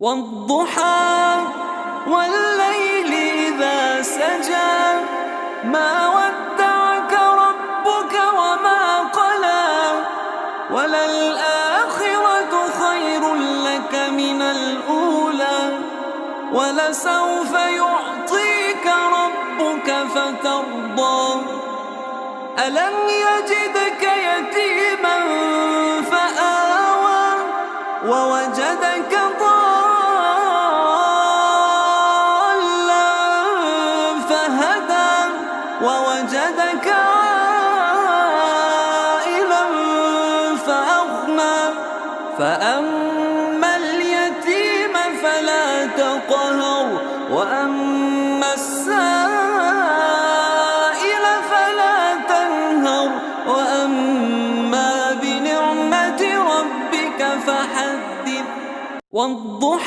والضحى والليل إذا سجى ما ودعك ربك وما قلى وللآخرة خير لك من الأولى ولسوف يعطيك ربك فترضى ألم يجدك يتيما فآوى ووجدك ضالا فهدى ووجدك عائلا فأغنى فأما اليتيم فلا تقهر وأما السائل فلا تنهر وأما بنعمة ربك فحدث. والضحى